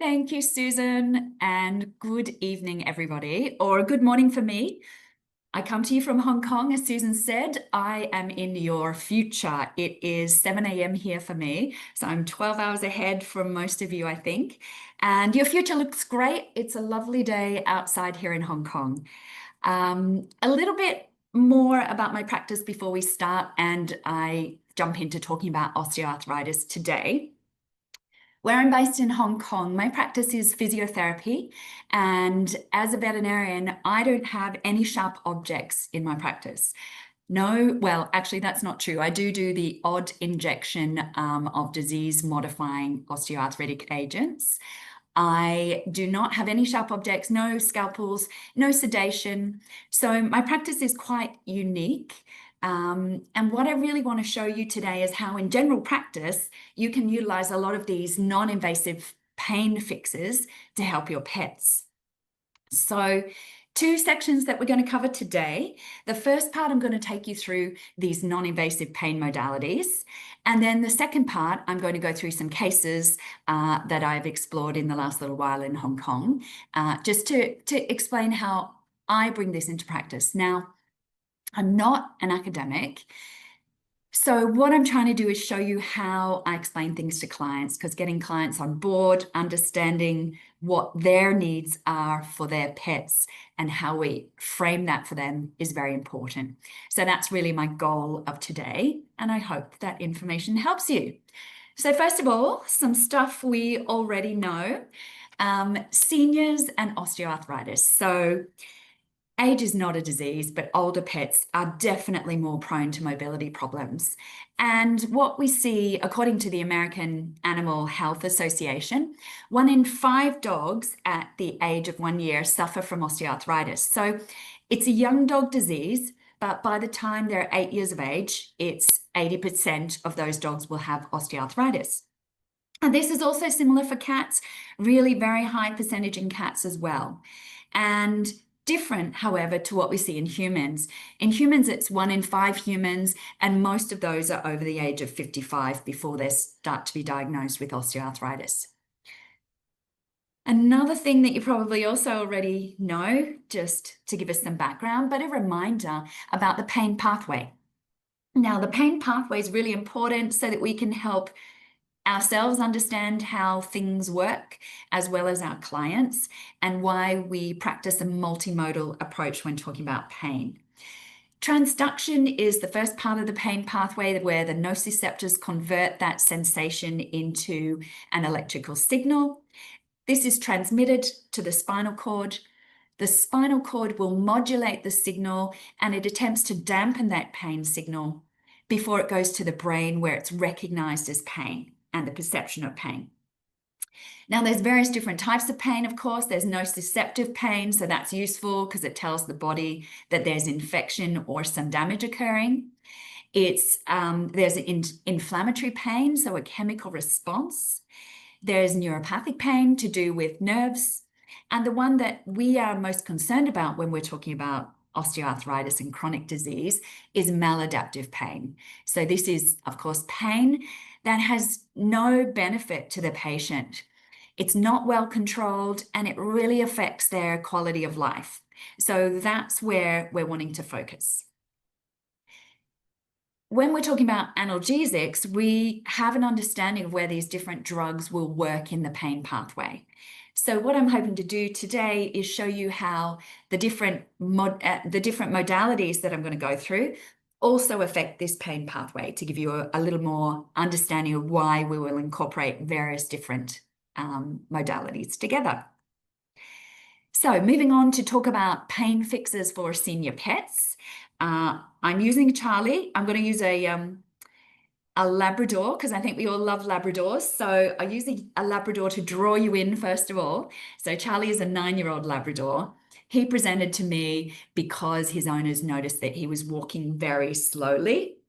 Thank you, Susan, and good evening, everybody, or good morning for me. I come to you from Hong Kong, as Susan said. I am in your future. It is 7 a.m. here for me, so I'm 12 hours ahead from most of you, I think. And your future looks great. It's a lovely day outside here in Hong Kong. A little bit more about my practice before we start, and I jump into talking about osteoarthritis today. Where I'm based in Hong Kong, my practice is physiotherapy, and as a veterinarian, I don't have any sharp objects in my practice. No, well, actually, that's not true. I do the odd injection of disease-modifying osteoarthritic agents. I do not have any sharp objects, no scalpels, no sedation. So my practice is quite unique. And what I really want to show you today is how in general practice, you can utilize a lot of these non-invasive pain fixes to help your pets. So two sections that we're going to cover today. The first part, I'm going to take you through these non-invasive pain modalities. And then the second part, I'm going to go through some cases that I've explored in the last little while in Hong Kong, just to explain how I bring this into practice. Now, I'm not an academic. So what I'm trying to do is show you how I explain things to clients, because getting clients on board, understanding what their needs are for their pets and how we frame that for them is very important. So that's really my goal of today, and I hope that information helps you. So first of all, some stuff we already know, seniors and osteoarthritis. So age is not a disease, but older pets are definitely more prone to mobility problems. And what we see, according to the American Animal Health Association, 1 in 5 dogs at the age of 1 year suffer from osteoarthritis. So it's a young dog disease, but by the time they're 8 years of age, it's 80% of those dogs will have osteoarthritis. And this is also similar for cats, really very high percentage in cats as well. And different, however, to what we see in humans. In humans, it's 1 in 5 humans, and most of those are over the age of 55 before they start to be diagnosed with osteoarthritis. Another thing that you probably also already know, just to give us some background, but a reminder about the pain pathway. Now, the pain pathway is really important so that we can help ourselves understand how things work, as well as our clients, and why we practice a multimodal approach when talking about pain. Transduction is the first part of the pain pathway where the nociceptors convert that sensation into an electrical signal. This is transmitted to the spinal cord. The spinal cord will modulate the signal, and it attempts to dampen that pain signal before it goes to the brain, where it's recognized as pain and the perception of pain. Now, there's various different types of pain, of course. There's nociceptive pain, so that's useful because it tells the body that there's infection or some damage occurring. There's inflammatory pain, so a chemical response. There's neuropathic pain to do with nerves. And the one that we are most concerned about when we're talking about osteoarthritis and chronic disease is maladaptive pain. So this is, of course, pain that has no benefit to the patient. It's not well controlled, and it really affects their quality of life. So that's where we're wanting to focus. When we're talking about analgesics, we have an understanding of where these different drugs will work in the pain pathway. So what I'm hoping to do today is show you how the different modalities that I'm going to go through also affect this pain pathway, to give you a little more understanding of why we will incorporate various different modalities together. So moving on to talk about pain fixes for senior pets. I'm using Charlie. I'm going to use a Labrador, because I think we all love Labradors. So I use a Labrador to draw you in, first of all. So Charlie is a 9-year-old Labrador. He presented to me because his owners noticed that he was walking very slowly,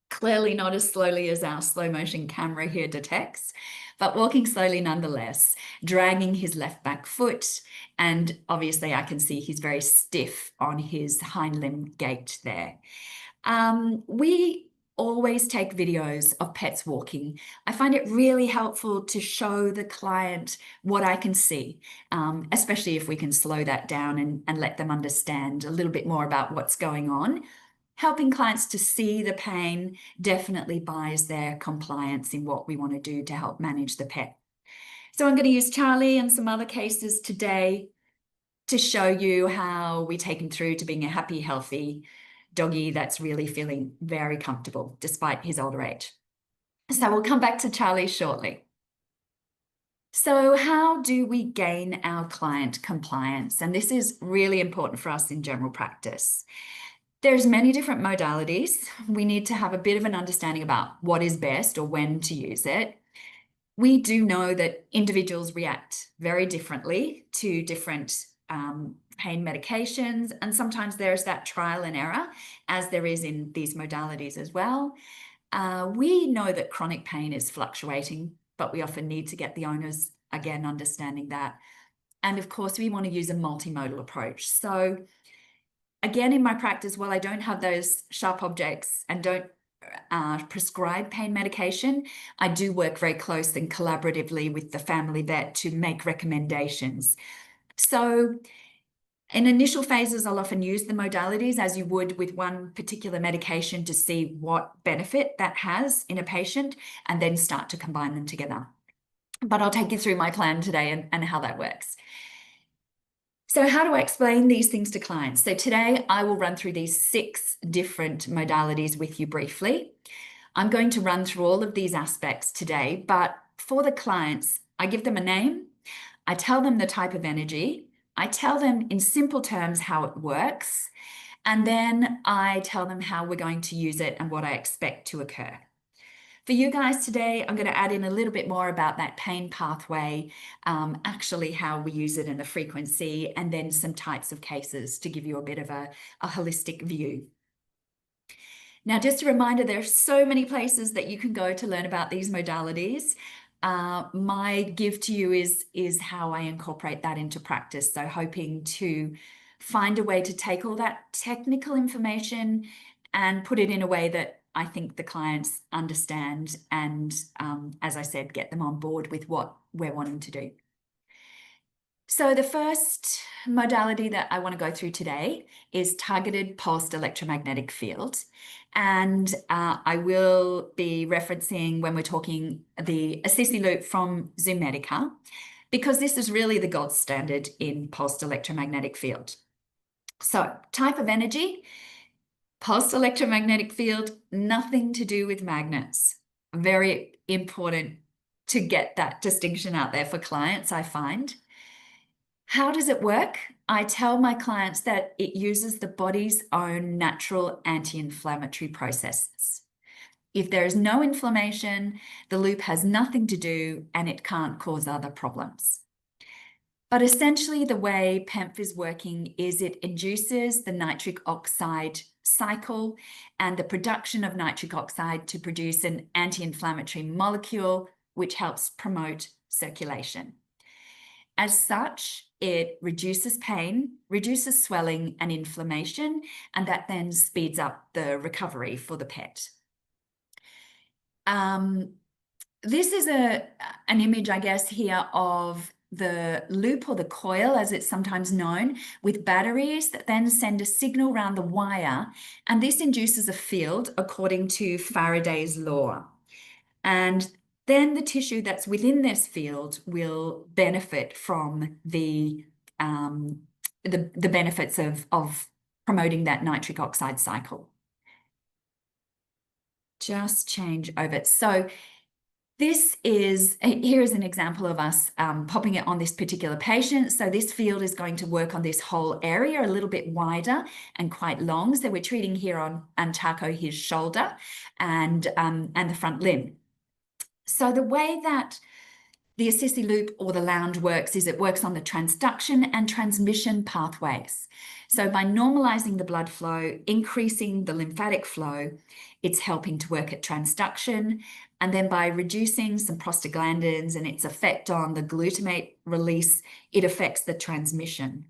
clearly not as slowly as our slow motion camera here detects, but walking slowly nonetheless, dragging his left back foot. And obviously I can see he's very stiff on his hind limb gait there. We always take videos of pets walking. I find it really helpful to show the client what I can see, especially if we can slow that down and let them understand a little bit more about what's going on. Helping clients to see the pain definitely buys their compliance in what we want to do to help manage the pet. So I'm going to use Charlie and some other cases today to show you how we take him through to being a happy, healthy doggy that's really feeling very comfortable despite his older age. So we'll come back to Charlie shortly. So how do we gain our client compliance? And this is really important for us in general practice. There's many different modalities. We need to have a bit of an understanding about what is best or when to use it. We do know that individuals react very differently to different pain medications, and sometimes there's that trial and error, as there is in these modalities as well. We know that chronic pain is fluctuating, but we often need to get the owners, again, understanding that. And of course, we want to use a multimodal approach. So again, in my practice, while I don't have those sharp objects and don't prescribe pain medication, I do work very close and collaboratively with the family vet to make recommendations. So in initial phases, I'll often use the modalities as you would with one particular medication to see what benefit that has in a patient and then start to combine them together. But I'll take you through my plan today and how that works. So how do I explain these things to clients? So today I will run through these 6 different modalities with you briefly. I'm going to run through all of these aspects today, but for the clients, I give them a name, I tell them the type of energy, I tell them in simple terms how it works, and then I tell them how we're going to use it and what I expect to occur. For you guys today, I'm going to add in a little bit more about that pain pathway, actually how we use it and the frequency, and then some types of cases to give you a bit of a holistic view. Now, just a reminder, there are so many places that you can go to learn about these modalities. My give to you is how I incorporate that into practice. So hoping to find a way to take all that technical information and put it in a way that I think the clients understand and, as I said, get them on board with what we're wanting to do. So the first modality that I want to go through today is targeted pulsed electromagnetic field. And I will be referencing, when we're talking, the Assisi loop from Zoomedica, because this is really the gold standard in pulsed electromagnetic field. So type of energy, pulsed electromagnetic field, nothing to do with magnets. Very important to get that distinction out there for clients, I find. How does it work? I tell my clients that it uses the body's own natural anti-inflammatory processes. If there is no inflammation, the loop has nothing to do and it can't cause other problems. But essentially the way PEMF is working is it induces the nitric oxide cycle and the production of nitric oxide to produce an anti-inflammatory molecule, which helps promote circulation. As such, it reduces pain, reduces swelling and inflammation, and that then speeds up the recovery for the pet. This is an image, I guess, here of the loop or the coil, as it's sometimes known, with batteries that then send a signal around the wire, and this induces a field according to Faraday's law. And then the tissue that's within this field will benefit from the benefits of promoting that nitric oxide cycle. Just change over. So this is, here is an example of us popping it on this particular patient. So this field is going to work on this whole area, a little bit wider and quite long. So we're treating here on Antaco, his shoulder and the front limb. So the way that the Assisi loop or the lounge works is it works on the transduction and transmission pathways. So by normalizing the blood flow, increasing the lymphatic flow, it's helping to work at transduction. And then by reducing some prostaglandins and its effect on the glutamate release, it affects the transmission.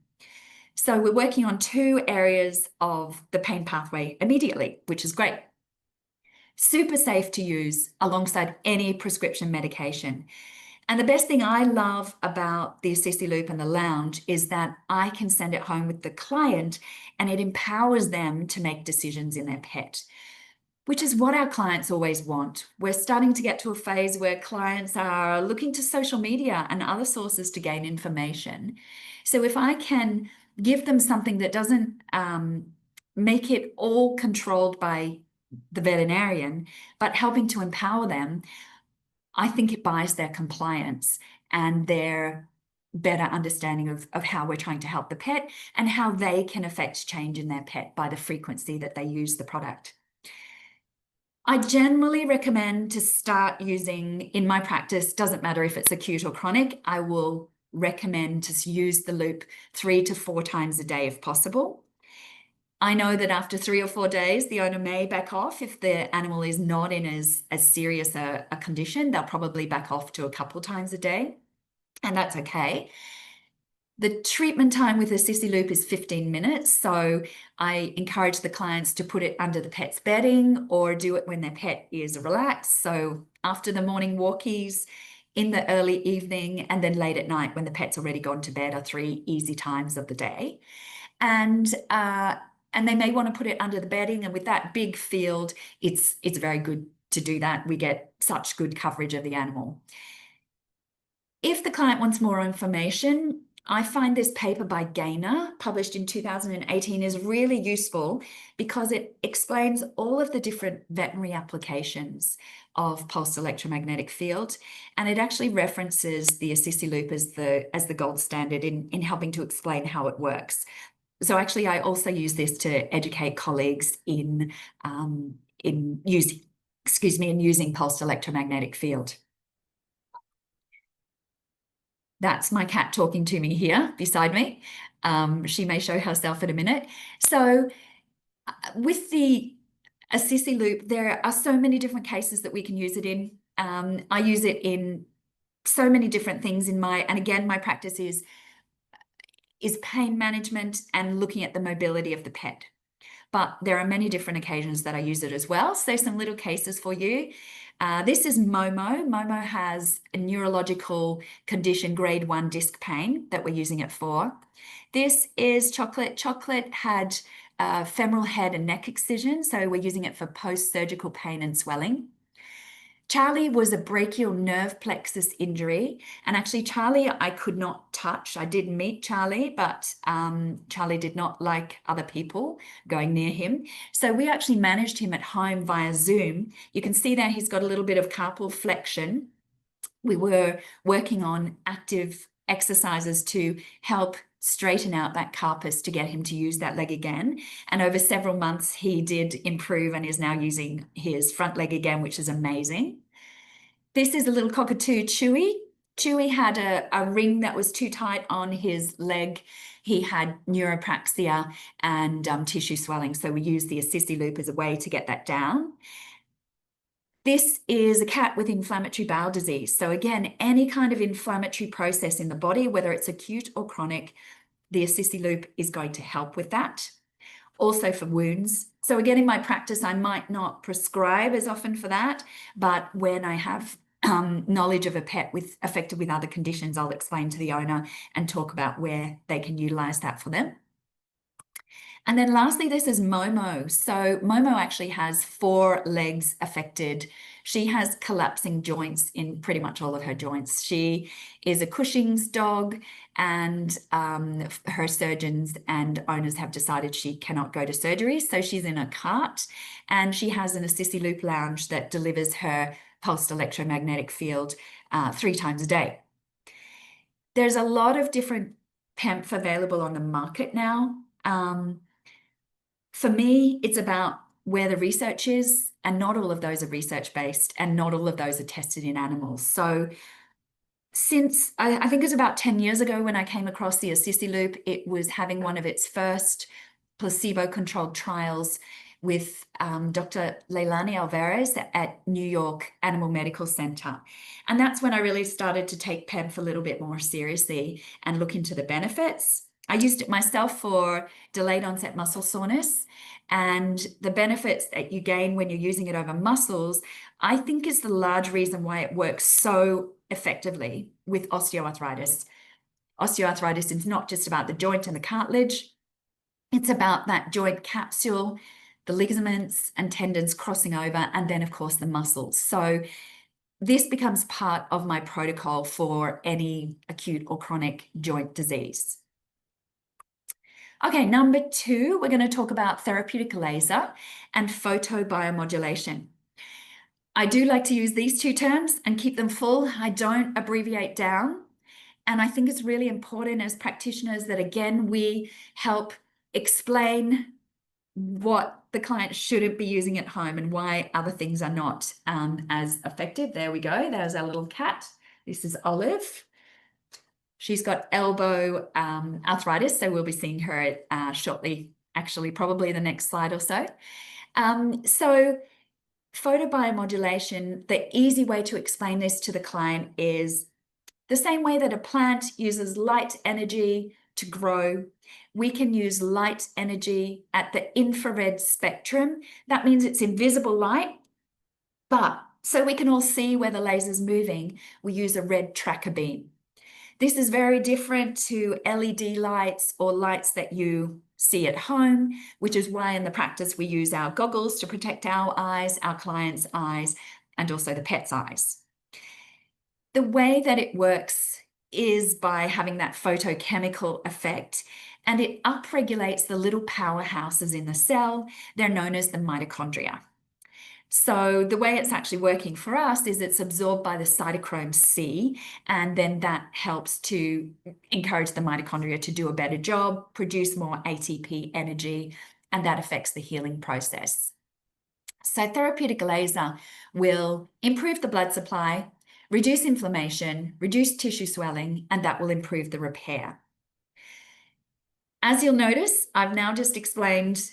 So we're working on 2 areas of the pain pathway immediately, which is great. super safe to use alongside any prescription medication. And the best thing I love about the Assisi Loop and the Lounge is that I can send it home with the client and it empowers them to make decisions in their pet, which is what our clients always want. We're starting to get to a phase where clients are looking to social media and other sources to gain information. So if I can give them something that doesn't make it all controlled by the veterinarian, but helping to empower them, I think it buys their compliance and their better understanding of how we're trying to help the pet and how they can affect change in their pet by the frequency that they use the product. I generally recommend to start using, in my practice, doesn't matter if it's acute or chronic, I will recommend to use the loop 3 to 4 times a day if possible. I know that after 3 or 4 days, the owner may back off. If the animal is not in as serious a condition, they'll probably back off to a couple times a day, and that's okay. The treatment time with a Assisi Loop is 15 minutes, so I encourage the clients to put it under the pet's bedding or do it when their pet is relaxed. So after the morning walkies, in the early evening, and then late at night when the pet's already gone to bed are 3 easy times of the day. And they may want to put it under the bedding, and with that big field, it's very good to do that. We get such good coverage of the animal. If the client wants more information, I find this paper by Gaynor, published in 2018, is really useful because it explains all of the different veterinary applications of pulsed electromagnetic field, and it actually references the Assisi Loop as the gold standard in helping to explain how it works. So actually, I also use this to educate colleagues in using pulsed electromagnetic field. That's my cat talking to me here beside me. She may show herself in a minute. So with the Assisi Loop, there are so many different cases that we can use it in. I use it in so many different things and again, my practice is pain management and looking at the mobility of the pet. But there are many different occasions that I use it as well. So some little cases for you. This is Momo. Momo has a neurological condition, grade 1 disc pain that we're using it for. This is Chocolate. Chocolate had femoral head and neck excision, so we're using it for post-surgical pain and swelling. Charlie was a brachial nerve plexus injury, and actually Charlie I could not touch. I did meet Charlie, but Charlie did not like other people going near him. So we actually managed him at home via Zoom. You can see there he's got a little bit of carpal flexion. We were working on active exercises to help straighten out that carpus to get him to use that leg again. And over several months, he did improve and is now using his front leg again, which is amazing. This is a little cockatoo, Chewy. Chewy had a ring that was too tight on his leg. He had neuropraxia and tissue swelling. So we used the Assisi Loop as a way to get that down. This is a cat with inflammatory bowel disease. So again, any kind of inflammatory process in the body, whether it's acute or chronic, the Assisi Loop is going to help with that. Also for wounds. So again, in my practice, I might not prescribe as often for that, but when I have knowledge of a pet affected with other conditions, I'll explain to the owner and talk about where they can utilize that for them. And then lastly, this is Momo. So Momo actually has 4 legs affected. She has collapsing joints in pretty much all of her joints. She is a Cushing's dog, and her surgeons and owners have decided she cannot go to surgery. So she's in a cart, and she has an Assisi Loop lounge that delivers her pulsed electromagnetic field 3 times a day. There's a lot of different PEMF available on the market now. For me, it's about where the research is, and not all of those are research-based, and not all of those are tested in animals. So since, I think it was about 10 years ago when I came across the Assisi Loop, it was having one of its first placebo-controlled trials with Dr. Leilani Alvarez at New York Animal Medical Center. And that's when I really started to take PEMF a little bit more seriously and look into the benefits. I used it myself for delayed onset muscle soreness, and the benefits that you gain when you're using it over muscles, I think is the large reason why it works so effectively with osteoarthritis. Osteoarthritis is not just about the joint and the cartilage, it's about that joint capsule, the ligaments and tendons crossing over, and then of course the muscles. So this becomes part of my protocol for any acute or chronic joint disease. Okay, number 2, we're going to talk about therapeutic laser and photobiomodulation. I do like to use these 2 terms and keep them full. I don't abbreviate down. And I think it's really important as practitioners that, again, we help explain what the client shouldn't be using at home and why other things are not as effective. There we go. There's our little cat. This is Olive. She's got elbow arthritis, so we'll be seeing her shortly, actually, probably the next slide or so. So photobiomodulation, the easy way to explain this to the client is the same way that a plant uses light energy to grow. We can use light energy at the infrared spectrum. That means it's invisible light, but so we can all see where the laser's moving, we use a red tracker beam. This is very different to LED lights or lights that you see at home, which is why in the practice we use our goggles to protect our eyes, our clients' eyes, and also the pet's eyes. The way that it works is by having that photochemical effect, and it upregulates the little powerhouses in the cell. They're known as the mitochondria. So the way it's actually working for us is it's absorbed by the cytochrome C, and then that helps to encourage the mitochondria to do a better job, produce more ATP energy, and that affects the healing process. So therapeutic laser will improve the blood supply, reduce inflammation, reduce tissue swelling, and that will improve the repair. As you'll notice, I've now just explained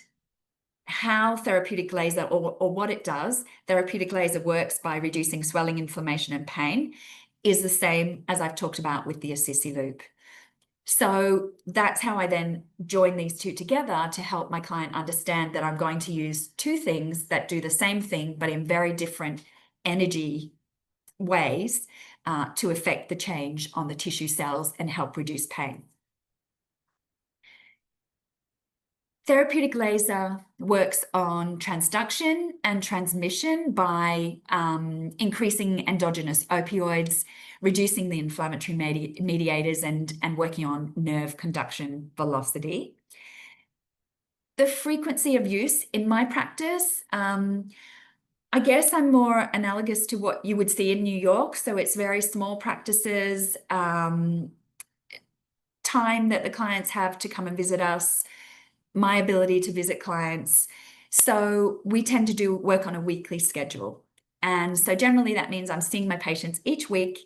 how therapeutic laser, or what it does. Therapeutic laser works by reducing swelling, inflammation, and pain, is the same as I've talked about with the Assisi loop. So that's how I then join these 2 together to help my client understand that I'm going to use 2 things that do the same thing, but in very different energy ways to affect the change on the tissue cells and help reduce pain. Therapeutic laser works on transduction and transmission by increasing endogenous opioids, reducing the inflammatory mediators, and working on nerve conduction velocity. The frequency of use in my practice, I guess I'm more analogous to what you would see in New York. So it's very small practices, time that the clients have to come and visit us, my ability to visit clients. So we tend to do work on a weekly schedule. And so generally that means I'm seeing my patients each week.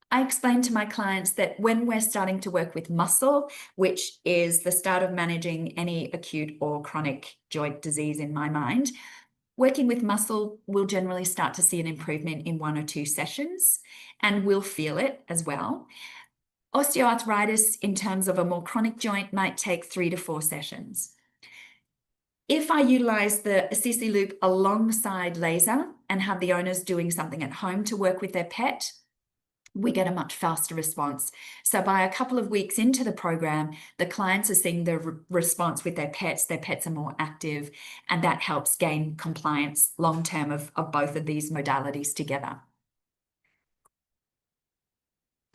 I explain to my clients that when we're starting to work with muscle, which is the start of managing any acute or chronic joint disease in my mind, working with muscle, we'll generally start to see an improvement in 1 or 2 sessions, and we'll feel it as well. Osteoarthritis, in terms of a more chronic joint, might take 3 to 4 sessions. If I utilize the Assisi loop alongside laser and have the owners doing something at home to work with their pet, we get a much faster response. So by a couple of weeks into the program, the clients are seeing the response with their pets are more active, and that helps gain compliance long-term of both of these modalities together.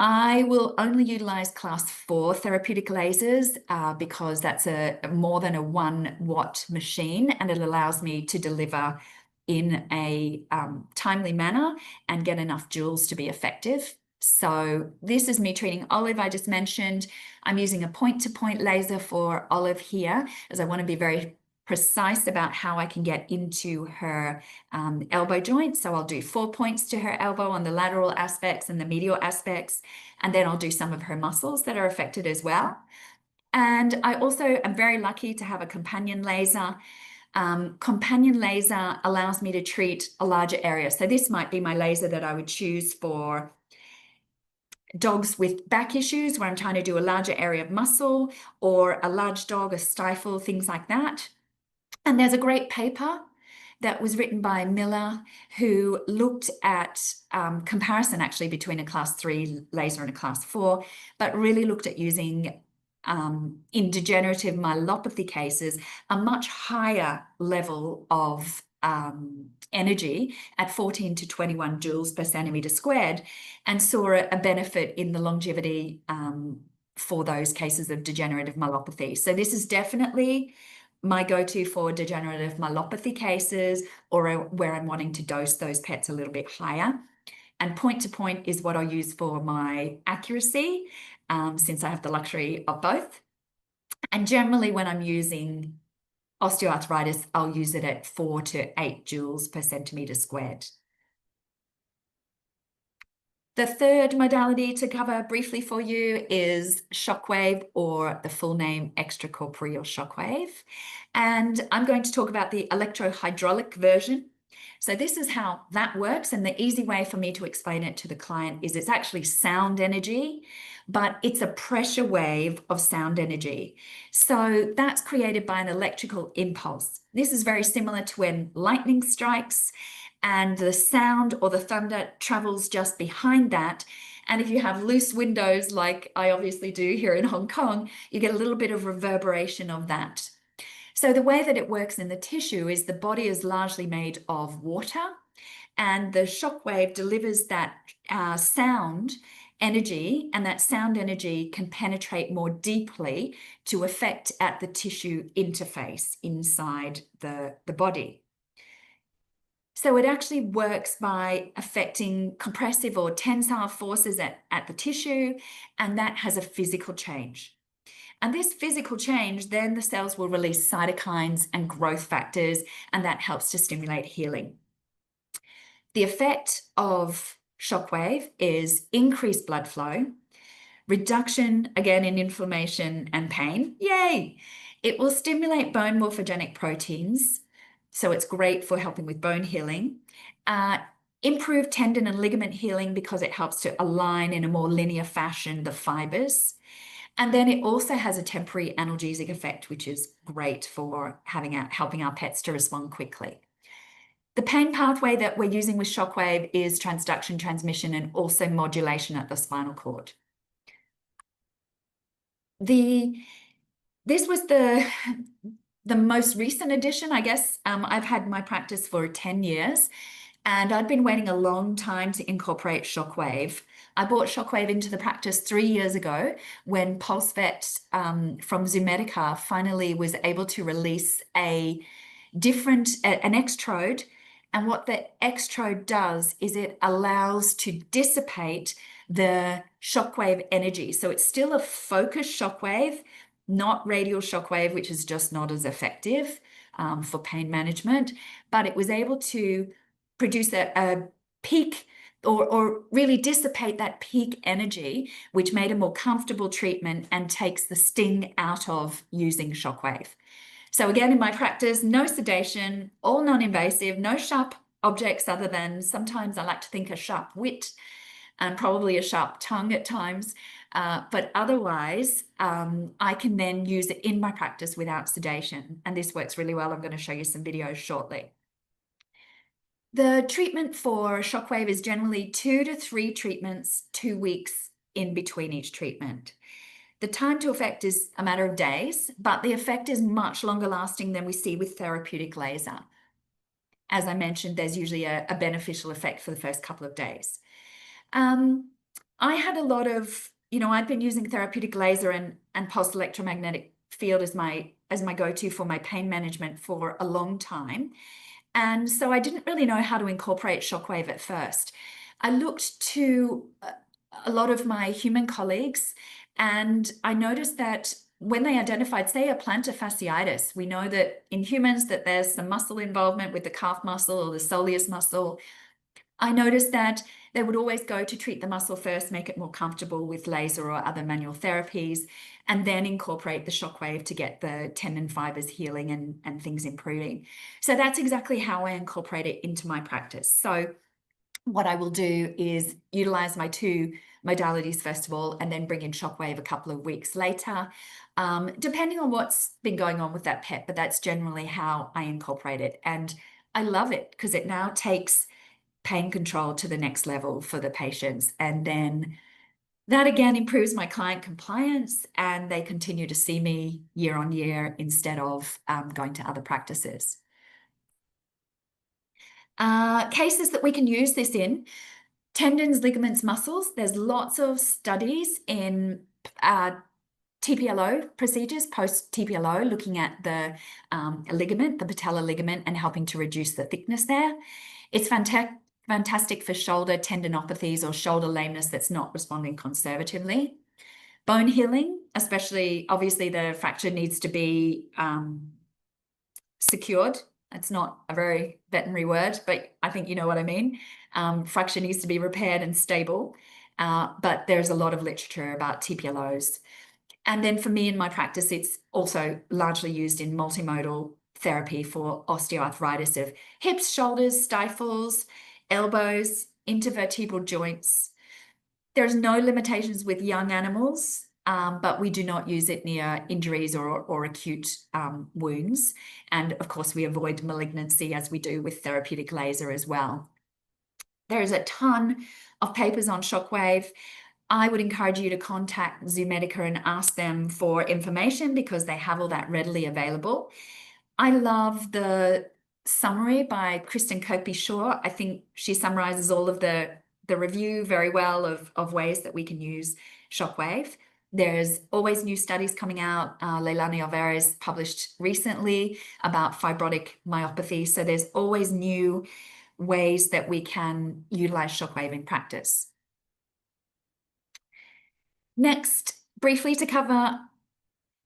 I will only utilize class 4 therapeutic lasers because that's a more than a 1 watt machine, and it allows me to deliver in a timely manner and get enough joules to be effective. So this is me treating Olive. I just mentioned I'm using a point-to-point laser for Olive here, as I want to be very precise about how I can get into her elbow joint. So I'll do 4 points to her elbow on the lateral aspects and the medial aspects, and then I'll do some of her muscles that are affected as well. And I also am very lucky to have a companion laser. Companion laser allows me to treat a larger area. So this might be my laser that I would choose for dogs with back issues where I'm trying to do a larger area of muscle, or a large dog, a stifle, things like that. And there's a great paper that was written by Miller, who looked at comparison actually between a class 3 laser and a class 4, but really looked at using in degenerative myelopathy cases a much higher level of energy at 14 to 21 joules per centimeter squared, and saw a benefit in the longevity for those cases of degenerative myelopathy. So this is definitely my go-to for degenerative myelopathy cases, or where I'm wanting to dose those pets a little bit higher. And point to point is what I use for my accuracy, since I have the luxury of both. And generally when I'm using osteoarthritis, I'll use it at 4 to 8 joules per centimeter squared. The third modality to cover briefly for you is shockwave, or the full name extracorporeal shockwave. And I'm going to talk about the electrohydraulic version. So this is how that works. And the easy way for me to explain it to the client is it's actually sound energy, but it's a pressure wave of sound energy. So that's created by an electrical impulse. This is very similar to when lightning strikes, and the sound or the thunder travels just behind that. And if you have loose windows, like I obviously do here in Hong Kong, you get a little bit of reverberation of that. So the way that it works in the tissue is the body is largely made of water, and the shock wave delivers that sound energy, and that sound energy can penetrate more deeply to affect at the tissue interface inside the body. So it actually works by affecting compressive or tensile forces at the tissue, and that has a physical change. And this physical change, then the cells will release cytokines and growth factors, and that helps to stimulate healing. The effect of shockwave is increased blood flow, reduction, again, in inflammation and pain. Yay! It will stimulate bone morphogenic proteins, so it's great for helping with bone healing. Improve tendon and ligament healing because it helps to align in a more linear fashion the fibers. And then it also has a temporary analgesic effect, which is great for helping our pets to respond quickly. The pain pathway that we're using with shockwave is transduction, transmission, and also modulation at the spinal cord. This was the most recent addition, I guess. I've had my practice for 10 years, and I'd been waiting a long time to incorporate shockwave. I brought shockwave into the practice 3 years ago when PulseVet from Zoomedeca finally was able to release an extrode. And what the extrode does is it allows to dissipate the shockwave energy. So it's still a focused shockwave, not radial shockwave, which is just not as effective for pain management, but it was able to produce a peak, or really dissipate that peak energy, which made a more comfortable treatment and takes the sting out of using shockwave. So again, in my practice, no sedation, all non-invasive, no sharp objects other than sometimes I like to think a sharp wit and probably a sharp tongue at times. But otherwise, I can then use it in my practice without sedation. And this works really well. I'm going to show you some videos shortly. The treatment for shockwave is generally 2 to 3 treatments, 2 weeks in between each treatment. The time to effect is a matter of days, but the effect is much longer lasting than we see with therapeutic laser. As I mentioned, there's usually a beneficial effect for the first couple of days. I had a lot of, I'd been using therapeutic laser and pulsed electromagnetic field as my go-to for my pain management for a long time. And so I didn't really know how to incorporate shockwave at first. I looked to a lot of my human colleagues, and I noticed that when they identified, say, a plantar fasciitis, we know that in humans that there's some muscle involvement with the calf muscle or the soleus muscle. I noticed that they would always go to treat the muscle first, make it more comfortable with laser or other manual therapies, and then incorporate the shockwave to get the tendon fibers healing and things improving. So that's exactly how I incorporate it into my practice. So what I will do is utilize my 2 modalities first of all, and then bring in shockwave a couple of weeks later, depending on what's been going on with that pet, but that's generally how I incorporate it. And I love it because it now takes pain control to the next level for the patients. And then that again improves my client compliance, and they continue to see me year on year instead of going to other practices. Cases that we can use this in: tendons, ligaments, muscles. There's lots of studies in TPLO procedures, post TPLO, looking at the ligament, the patellar ligament, and helping to reduce the thickness there. It's fantastic for shoulder tendinopathies or shoulder lameness that's not responding conservatively. Bone healing, especially, obviously the fracture needs to be secured. It's not a very veterinary word, but I think you know what I mean. Fracture needs to be repaired and stable, but there's a lot of literature about TPLOs. And then for me in my practice, it's also largely used in multimodal therapy for osteoarthritis of hips, shoulders, stifles, elbows, intervertebral joints. There's no limitations with young animals, but we do not use it near injuries or acute wounds. And of course, we avoid malignancy as we do with therapeutic laser as well. There is a ton of papers on shockwave. I would encourage you to contact Zoomedeca and ask them for information because they have all that readily available. I love the summary by Kristen Kirkby-Shaw. I think she summarizes all of the review very well of ways that we can use shockwave. There's always new studies coming out. Leilani Alvarez published recently about fibrotic myopathy. So there's always new ways that we can utilize shockwave in practice. Next, briefly to cover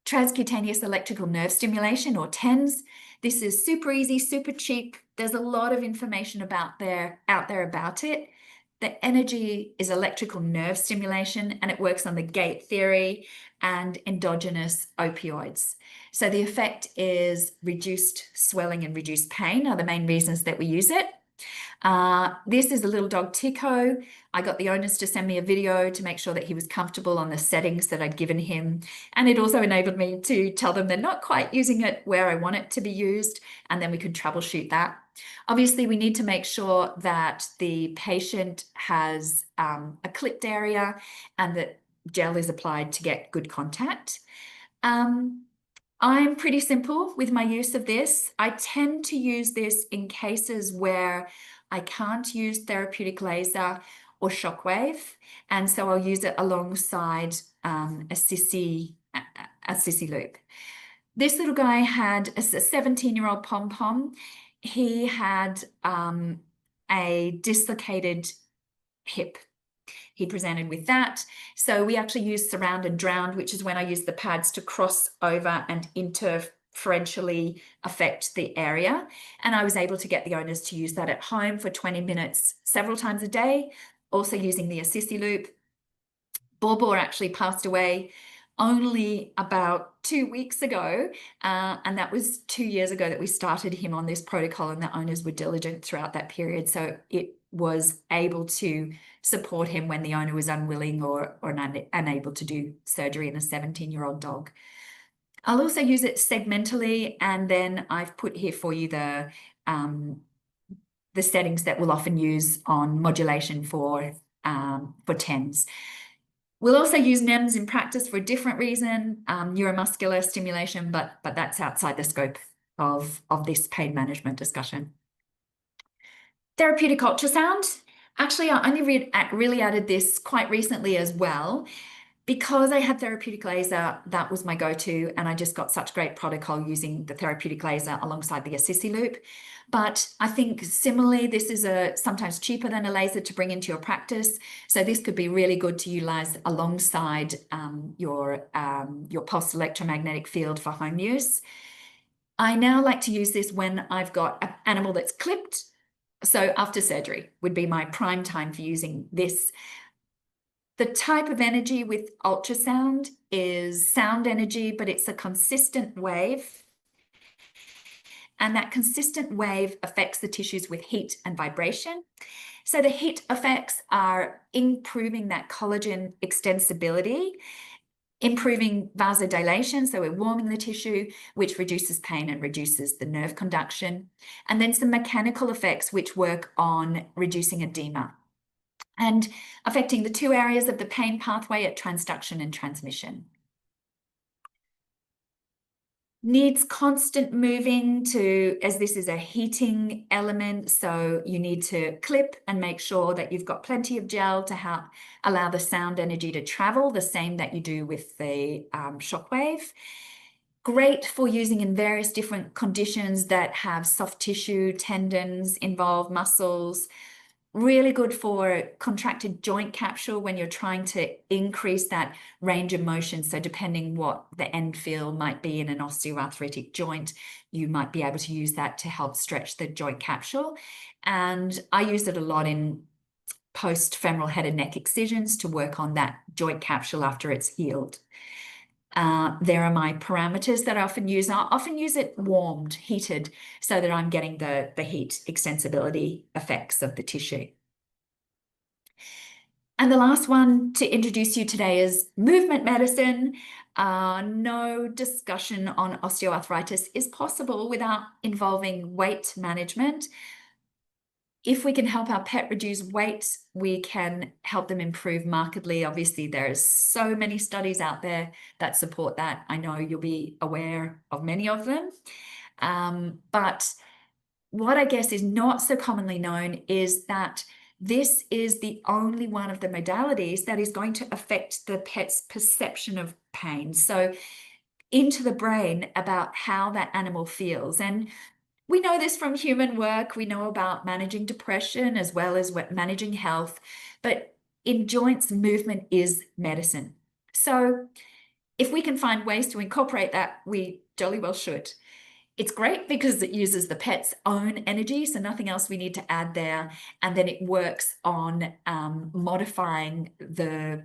transcutaneous electrical nerve stimulation, or TENS. This is super easy, super cheap. There's a lot of information out there about it. The energy is electrical nerve stimulation, and it works on the gate theory and endogenous opioids. So the effect is reduced swelling and reduced pain are the main reasons that we use it. This is a little dog, Tico. I got the owners to send me a video to make sure that he was comfortable on the settings that I'd given him. And it also enabled me to tell them they're not quite using it where I want it to be used, and then we could troubleshoot that. Obviously, we need to make sure that the patient has a clipped area and that gel is applied to get good contact. I'm pretty simple with my use of this. I tend to use this in cases where I can't use therapeutic laser or shockwave, and so I'll use it alongside a sissy loop. This little guy had a 17-year-old pom-pom. He had a dislocated hip. He presented with that. So we actually used surround and drown, which is when I use the pads to cross over and interferentially affect the area. And I was able to get the owners to use that at home for 20 minutes several times a day, also using the Assisi loop. Borbor actually passed away only about 2 weeks ago, and that was 2 years ago that we started him on this protocol, and the owners were diligent throughout that period, so it was able to support him when the owner was unwilling or unable to do surgery in a 17-year-old dog. I'll also use it segmentally, and then I've put here for you the settings that we'll often use on modulation for TENS. We'll also use NEMS in practice for a different reason, neuromuscular stimulation, but that's outside the scope of this pain management discussion. Therapeutic ultrasound. Actually, I only really added this quite recently as well. Because I had therapeutic laser, that was my go-to, and I just got such great protocol using the therapeutic laser alongside the Assisi loop. But I think similarly, this is sometimes cheaper than a laser to bring into your practice. So this could be really good to utilize alongside your pulsed electromagnetic field for home use. I now like to use this when I've got an animal that's clipped. So after surgery would be my prime time for using this. The type of energy with ultrasound is sound energy, but it's a consistent wave. And that consistent wave affects the tissues with heat and vibration. So the heat effects are improving that collagen extensibility, improving vasodilation, so we're warming the tissue, which reduces pain and reduces the nerve conduction. And then some mechanical effects which work on reducing edema and affecting the two areas of the pain pathway at transduction and transmission. Needs constant moving as this is a heating element, so you need to clip and make sure that you've got plenty of gel to help allow the sound energy to travel, the same that you do with the shockwave. Great for using in various different conditions that have soft tissue, tendons involved, muscles. Really good for contracted joint capsule when you're trying to increase that range of motion. So depending what the end feel might be in an osteoarthritic joint, you might be able to use that to help stretch the joint capsule. And I use it a lot in post-femoral head and neck excisions to work on that joint capsule after it's healed. There are my parameters that I often use. I often use it warmed, heated, so that I'm getting the heat extensibility effects of the tissue. And the last one to introduce you today is movement medicine. No discussion on osteoarthritis is possible without involving weight management. If we can help our pet reduce weight, we can help them improve markedly. Obviously, there's so many studies out there that support that. I know you'll be aware of many of them. But what I guess is not so commonly known is that this is the only one of the modalities that is going to affect the pet's perception of pain. So into the brain about how that animal feels. And we know this from human work. We know about managing depression as well as managing health, but in joints, movement is medicine. So if we can find ways to incorporate that, we jolly well should. It's great because it uses the pet's own energy, so nothing else we need to add there. And then it works on modifying the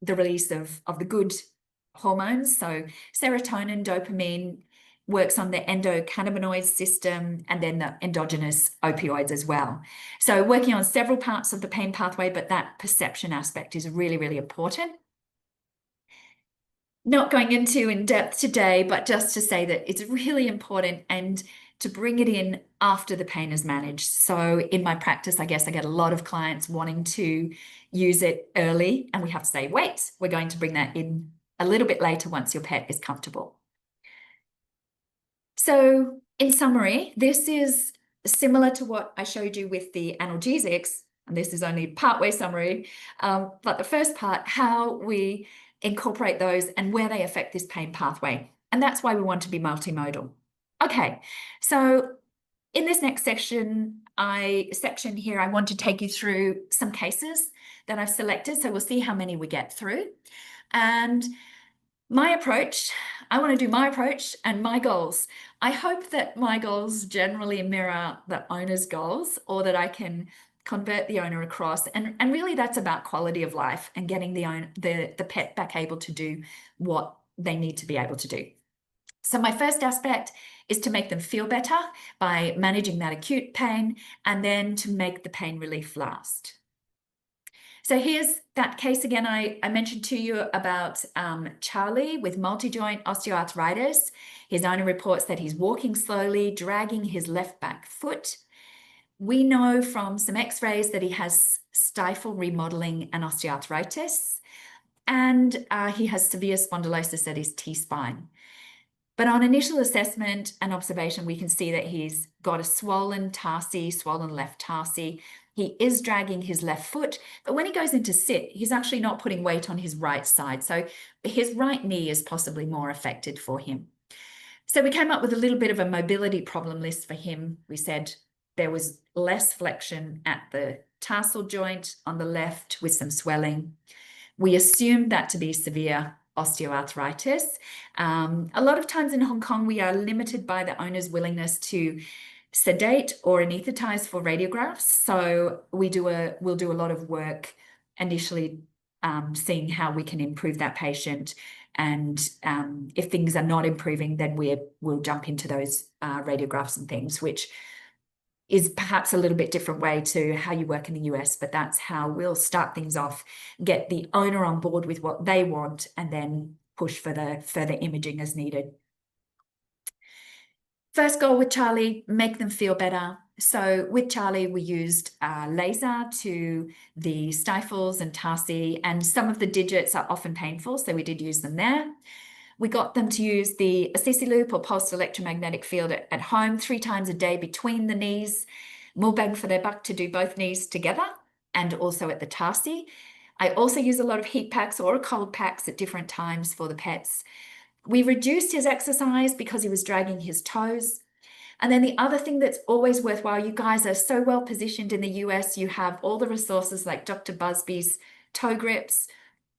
release of the good hormones. So serotonin, dopamine, works on the endocannabinoid system and then the endogenous opioids as well. So working on several parts of the pain pathway, but that perception aspect is really, really important. Not going into in depth today, but just to say that it's really important and to bring it in after the pain is managed. So in my practice, I guess I get a lot of clients wanting to use it early, and we have to say, wait, we're going to bring that in a little bit later once your pet is comfortable. So in summary, this is similar to what I showed you with the analgesics, and this is only partway summary, but the first part, how we incorporate those and where they affect this pain pathway. And that's why we want to be multimodal. Okay, so in this next section here, I want to take you through some cases that I've selected. So we'll see how many we get through. And my approach, I want to do my approach and my goals. I hope that my goals generally mirror the owner's goals, or that I can convert the owner across. And really that's about quality of life and getting the pet back able to do what they need to be able to do. So my first aspect is to make them feel better by managing that acute pain, and then to make the pain relief last. So here's that case again I mentioned to you about Charlie with multi-joint osteoarthritis. His owner reports that he's walking slowly, dragging his left back foot. We know from some x-rays that he has stifle remodeling and osteoarthritis, and he has severe spondylosis at his T-spine. But on initial assessment and observation, we can see that he's got a swollen tarsi, swollen left tarsi. He is dragging his left foot, but when he goes into sit, he's actually not putting weight on his right side. So his right knee is possibly more affected for him. So we came up with a little bit of a mobility problem list for him. We said there was less flexion at the tarsal joint on the left with some swelling. We assumed that to be severe osteoarthritis. A lot of times in Hong Kong, we are limited by the owner's willingness to sedate or anesthetize for radiographs. So we'll do a lot of work initially seeing how we can improve that patient. And if things are not improving, then we'll jump into those radiographs and things, which is perhaps a little bit different way to how you work in the US, but that's how we'll start things off, get the owner on board with what they want, and then push for the further imaging as needed. First goal with Charlie, make them feel better. So with Charlie, we used laser to the stifles and tarsi, and some of the digits are often painful, so we did use them there. We got them to use the CC loop or pulsed electromagnetic field at home 3 times a day between the knees. More bang for their buck to do both knees together and also at the tarsi. I also use a lot of heat packs or cold packs at different times for the pets. We reduced his exercise because he was dragging his toes. And then the other thing that's always worthwhile, you guys are so well positioned in the US, you have all the resources like Dr. Busby's toe grips,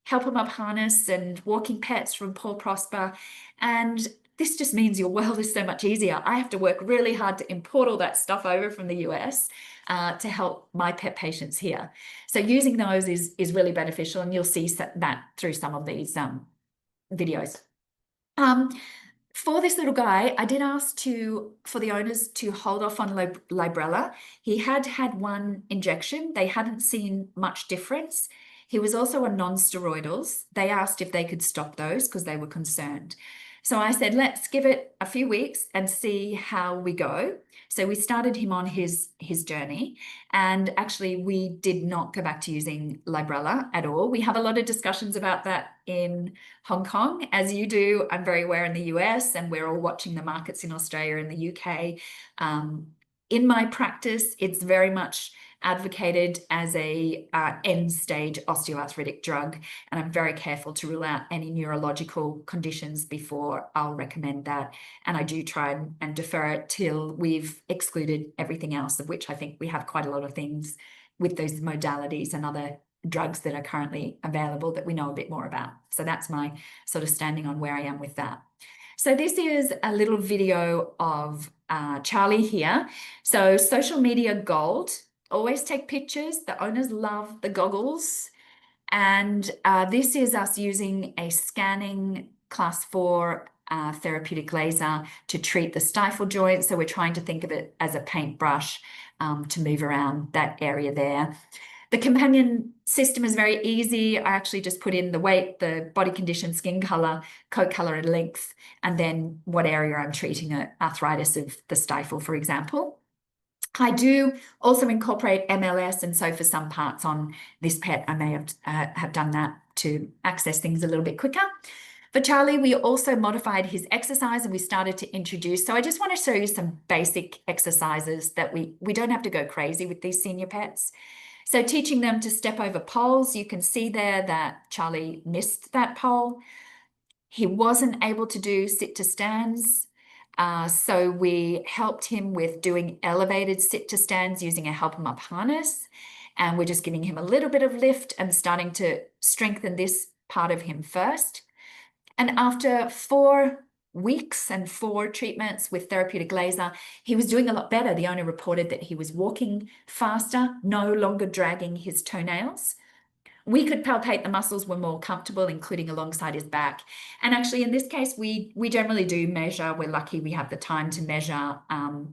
Help 'em Up harness, and walking pets from Paul Prosper. And this just means your world is so much easier. I have to work really hard to import all that stuff over from the US to help my pet patients here. So using those is really beneficial, and you'll see that through some of these videos. For this little guy, I did ask for the owners to hold off on Librela. He had one injection. They hadn't seen much difference. He was also on non-steroidals. They asked if they could stop those because they were concerned. So I said, let's give it a few weeks and see how we go. So we started him on his journey, and actually we did not go back to using Librela at all. We have a lot of discussions about that in Hong Kong, as you do. I'm very aware in the US, and we're all watching the markets in Australia and the UK. In my practice, it's very much advocated as a end-stage osteoarthritic drug, and I'm very careful to rule out any neurological conditions before I'll recommend that. And I do try and defer it till we've excluded everything else, of which I think we have quite a lot of things with those modalities and other drugs that are currently available that we know a bit more about. So that's my sort of standing on where I am with that. So this is a little video of Charlie here. So social media gold. Always take pictures. The owners love the goggles. And this is us using a scanning class 4 therapeutic laser to treat the stifle joint. So we're trying to think of it as a paintbrush to move around that area there. The companion system is very easy. I actually just put in the weight, the body condition, skin color, coat color and length, and then what area I'm treating, arthritis of the stifle, for example. I do also incorporate MLS, and so for some parts on this pet, I may have done that to access things a little bit quicker. For Charlie, we also modified his exercise, and we started to introduce. So I just want to show you some basic exercises that we don't have to go crazy with these senior pets. So teaching them to step over poles. You can see there that Charlie missed that pole. He wasn't able to do sit to stands. So we helped him with doing elevated sit to stands using a Help 'em Up harness. And we're just giving him a little bit of lift and starting to strengthen this part of him first. And after 4 weeks and 4 treatments with therapeutic laser, he was doing a lot better. The owner reported that he was walking faster, no longer dragging his toenails. We could palpate the muscles were more comfortable, including alongside his back. And actually, in this case, we generally do measure. We're lucky we have the time to measure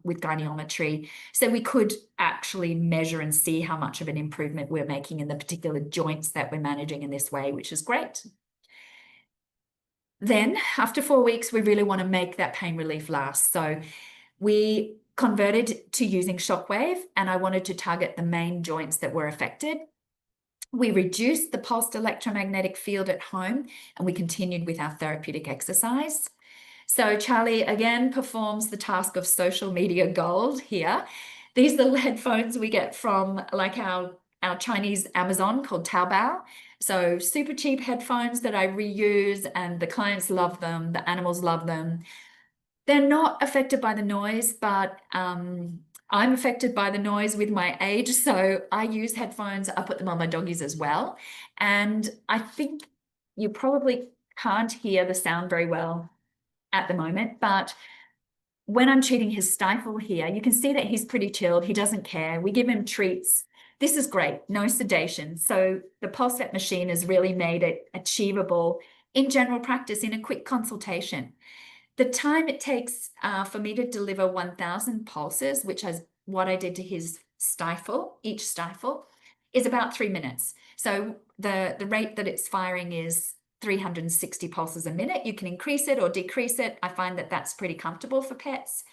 with goniometry. So we could actually measure and see how much of an improvement we're making in the particular joints that we're managing in this way, which is great. Then, after 4 weeks, we really want to make that pain relief last. So we converted to using shockwave, and I wanted to target the main joints that were affected. We reduced the pulsed electromagnetic field at home, and we continued with our therapeutic exercise. So Charlie again performs the task of social media gold here. These little headphones we get from like our Chinese Amazon called Taobao. So super cheap headphones that I reuse, and the clients love them, the animals love them. They're not affected by the noise, but I'm affected by the noise with my age, so I use headphones. I put them on my doggies as well. And I think you probably can't hear the sound very well at the moment, but when I'm treating his stifle here, you can see that he's pretty chilled. He doesn't care. We give him treats. This is great, no sedation. So the PulseVet machine has really made it achievable in general practice in a quick consultation. The time it takes for me to deliver 1,000 pulses, which what I did to his stifle, each stifle, is about 3 minutes. So the rate that it's firing is 360 pulses a minute. You can increase it or decrease it. I find that that's pretty comfortable for pets.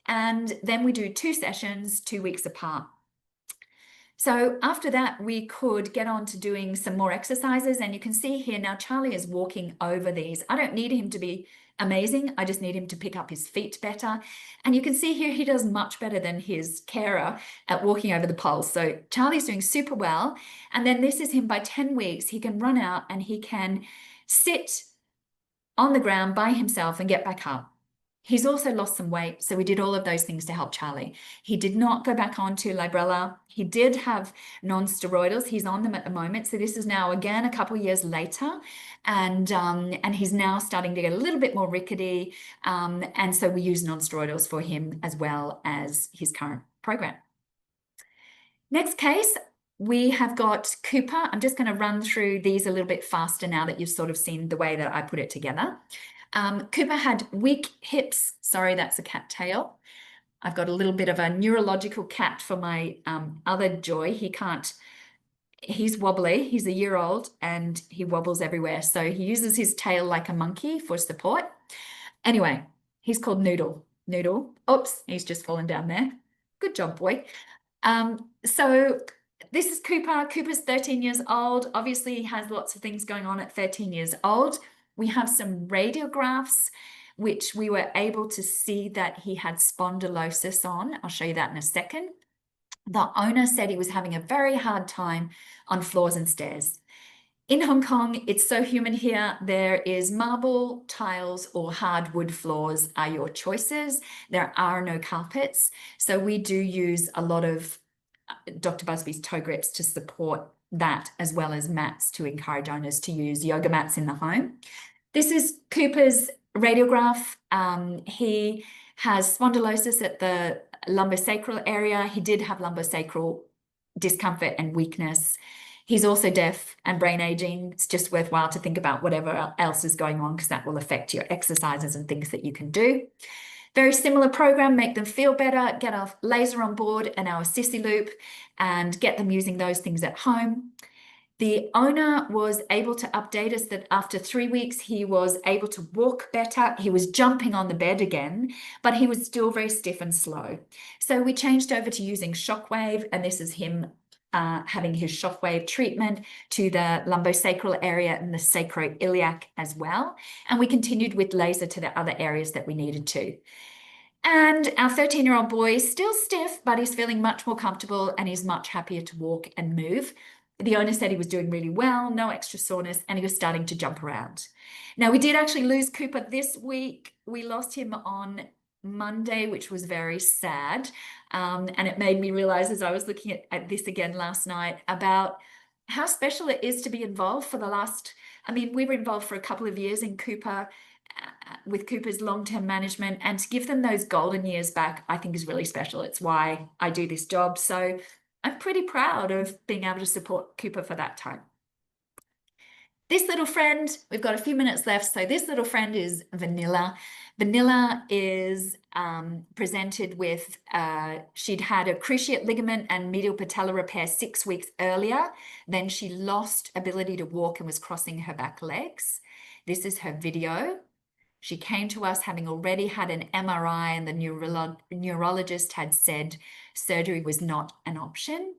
And then we do 2 sessions, 2 weeks apart. So after that, we could get on to doing some more exercises. And you can see here now, Charlie is walking over these. I don't need him to be amazing. I just need him to pick up his feet better. And you can see here, he does much better than his carer at walking over the poles. So Charlie's doing super well. And then this is him by 10 weeks. He can run out and he can sit on the ground by himself and get back up. He's also lost some weight, so we did all of those things to help Charlie. He did not go back onto Librela. He did have non-steroidals. He's on them at the moment, so this is now, again, a couple of years later, and he's now starting to get a little bit more rickety, and so we use non-steroidals for him as well as his current program. Next case, we have got Cooper. I'm just going to run through these a little bit faster now that you've sort of seen the way that I put it together. Cooper had weak hips. Sorry, that's a cat tail. I've got a little bit of a neurological cat for my other Joy. He's wobbly. He's a year old and he wobbles everywhere. So he uses his tail like a monkey for support. Anyway, he's called Noodle. Noodle. Oops, he's just fallen down there. Good job, boy. So this is Cooper. Cooper's 13 years old. Obviously, he has lots of things going on at 13 years old. We have some radiographs, which we were able to see that he had spondylosis on. I'll show you that in a second. The owner said he was having a very hard time on floors and stairs. In Hong Kong, it's so humid here. There is marble, tiles, or hardwood floors are your choices. There are no carpets. So we do use a lot of Dr. Busby's toe grips to support that, as well as mats to encourage owners to use yoga mats in the home. This is Cooper's radiograph. He has spondylosis at the lumbosacral area. He did have lumbosacral discomfort and weakness. He's also deaf and brain aging. It's just worthwhile to think about whatever else is going on, because that will affect your exercises and things that you can do. Very similar program, make them feel better, get a laser on board and our sissy loop and get them using those things at home. The owner was able to update us that after 3 weeks, he was able to walk better. He was jumping on the bed again, but he was still very stiff and slow. So we changed over to using shockwave, and this is him having his shockwave treatment to the lumbosacral area and the sacroiliac as well. And we continued with laser to the other areas that we needed to. And our 13-year-old boy is still stiff, but he's feeling much more comfortable and he's much happier to walk and move. The owner said he was doing really well, no extra soreness, and he was starting to jump around. Now, we did actually lose Cooper this week. We lost him on Monday, which was very sad. And it made me realize, as I was looking at this again last night, about how special it is to be involved for the last, we were involved for a couple of years in Cooper, with Cooper's long-term management, and to give them those golden years back, I think is really special. It's why I do this job. So I'm pretty proud of being able to support Cooper for that time. This little friend, we've got a few minutes left. So this little friend is Vanilla. Vanilla is presented with, she'd had a cruciate ligament and medial patella repair 6 weeks earlier. Then she lost ability to walk and was crossing her back legs. This is her video. She came to us having already had an MRI, and the neurologist had said surgery was not an option.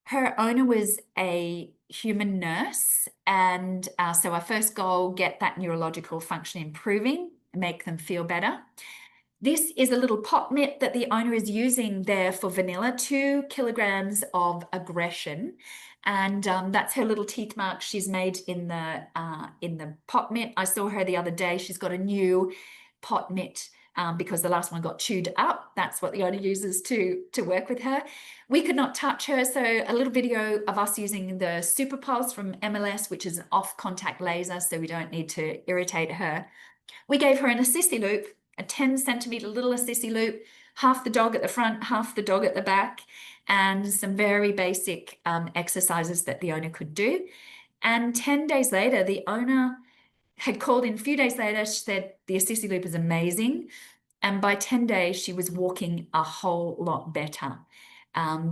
Her owner was a human nurse, and so our first goal, get that neurological function improving, make them feel better. This is a little pot mitt that the owner is using there for Vanilla, 2 kilograms of aggression. And that's her little teeth mark she's made in the pot mitt. I saw her the other day. She's got a new pot mitt because the last one got chewed up. That's what the owner uses to work with her. We could not touch her, so a little video of us using the Super Pulse from MLS, which is an off-contact laser, so we don't need to irritate her. We gave her an assisi loop, a 10-centimeter little assisi loop, half the dog at the front, half the dog at the back, and some very basic exercises that the owner could do. And 10 days later, the owner had called in a few days later. She said, the assisi loop is amazing. And by 10 days, she was walking a whole lot better.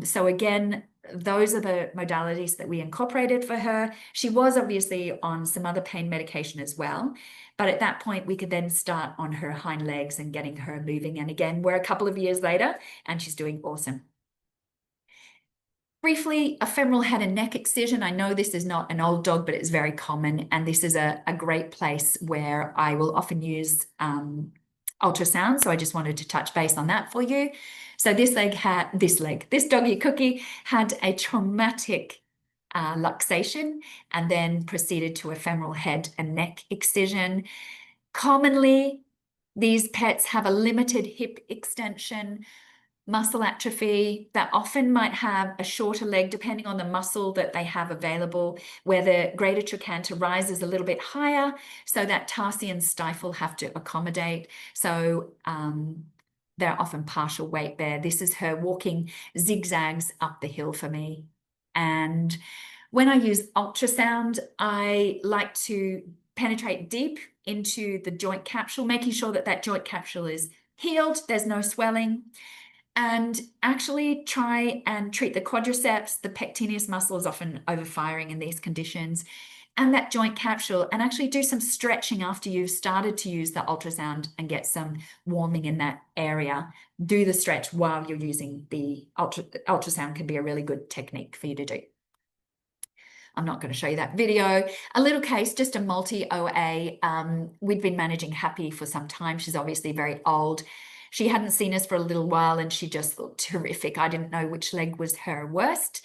So again, those are the modalities that we incorporated for her. She was obviously on some other pain medication as well. But at that point, we could then start on her hind legs and getting her moving. And again, we're a couple of years later, and she's doing awesome. Briefly, a femoral head and neck excision. I know this is not an old dog, but it's very common. And this is a great place where I will often use ultrasound. So I just wanted to touch base on that for you. So this doggy Cookie had a traumatic luxation and then proceeded to a femoral head and neck excision. Commonly, these pets have a limited hip extension, muscle atrophy, that often might have a shorter leg depending on the muscle that they have available, where the greater trochanter rises a little bit higher, so that tarsi and stifle have to accommodate. So they're often partial weight there. This is her walking zigzags up the hill for me. And when I use ultrasound, I like to penetrate deep into the joint capsule, making sure that that joint capsule is healed, there's no swelling, and actually try and treat the quadriceps. The pectineus muscle is often overfiring in these conditions, and that joint capsule, and actually do some stretching after you've started to use the ultrasound and get some warming in that area. Do the stretch while you're using the ultrasound can be a really good technique for you to do. I'm not going to show you that video. A little case, just a multi-OA. We'd been managing Happy for some time. She's obviously very old. She hadn't seen us for a little while and she just looked terrific. I didn't know which leg was her worst.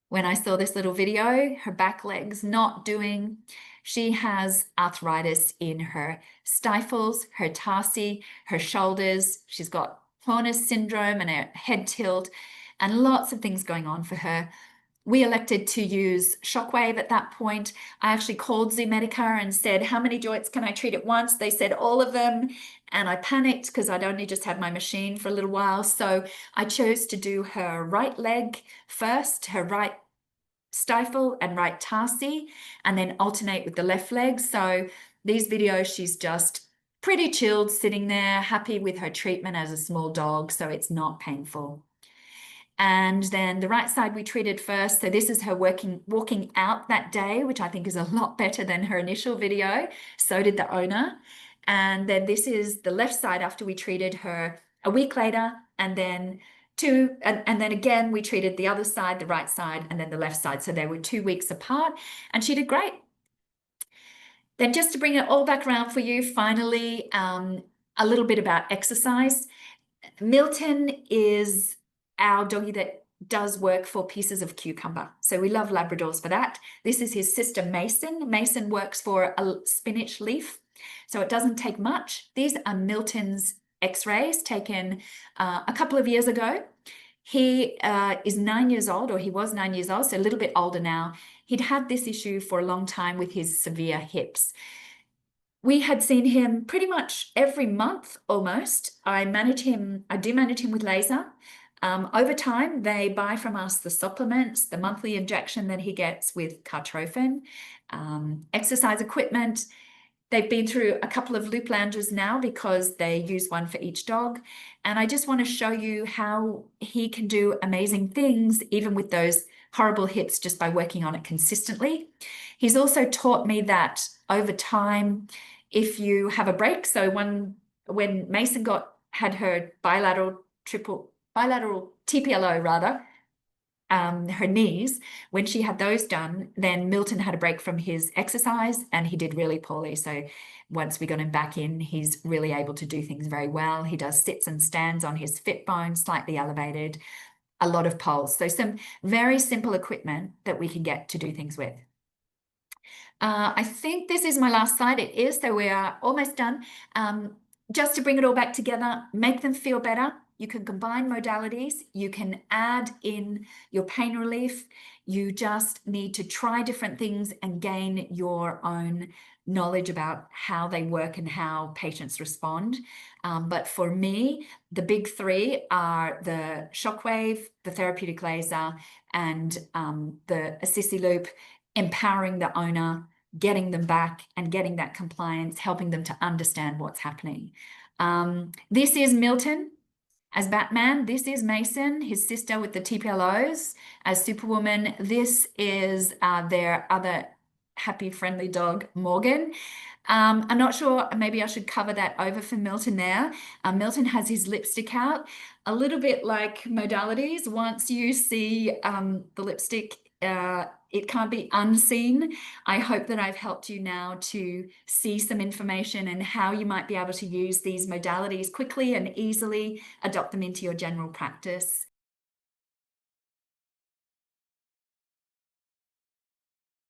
When I saw this little video, her back leg's not doing. She has arthritis in her stifles, her tarsi, her shoulders. She's got Horner's syndrome and a head tilt and lots of things going on for her. We elected to use Shockwave at that point. I actually called Zomedica and said, how many joints can I treat at once? They said all of them. And I panicked because I'd only just had my machine for a little while. So I chose to do her right leg first, her right stifle and right tarsi, and then alternate with the left leg. So these videos, she's just pretty chilled, sitting there, happy with her treatment as a small dog. So it's not painful. And then the right side we treated first. So this is her walking out that day, which I think is a lot better than her initial video. So did the owner. And then this is the left side after we treated her a week later. And then and then again, we treated the other side, the right side, and then the left side. So they were 2 weeks apart and she did great. Then just to bring it all back around for you, finally, a little bit about exercise. Milton is our doggy that does work for pieces of cucumber. So we love Labradors for that. This is his sister Mason. Mason works for a spinach leaf, so it doesn't take much. These are Milton's x-rays taken a couple of years ago. He is 9 years old, or he was 9 years old, so a little bit older now. He'd had this issue for a long time with his severe hips. We had seen him pretty much every month almost. I do manage him with laser. Over time, they buy from us the supplements, the monthly injection that he gets with Cartrophin, exercise equipment. They've been through a couple of loop lounges now because they use one for each dog. And I just want to show you how he can do amazing things, even with those horrible hips, just by working on it consistently. He's also taught me that over time, if you have a break, so when Mason had her bilateral TPLO rather, her knees, when she had those done, then Milton had a break from his exercise and he did really poorly. So once we got him back in, he's really able to do things very well. He does sits and stands on his fit bone, slightly elevated, a lot of poles. So some very simple equipment that we can get to do things with. I think this is my last slide. It is, so we are almost done. Just to bring it all back together, make them feel better. You can combine modalities. You can add in your pain relief. You just need to try different things and gain your own knowledge about how they work and how patients respond. But for me, the big three are the Shockwave, the therapeutic laser, and the Assisi Loop, empowering the owner, getting them back and getting that compliance, helping them to understand what's happening. This is Milton as Batman. This is Mason, his sister with the TPLOs, as Superwoman. This is their other happy, friendly dog, Morgan. I'm not sure, maybe I should cover that over for Milton there. Milton has his lipstick out, a little bit like modalities. Once you see the lipstick, it can't be unseen. I hope that I've helped you now to see some information and how you might be able to use these modalities quickly and easily, adopt them into your general practice.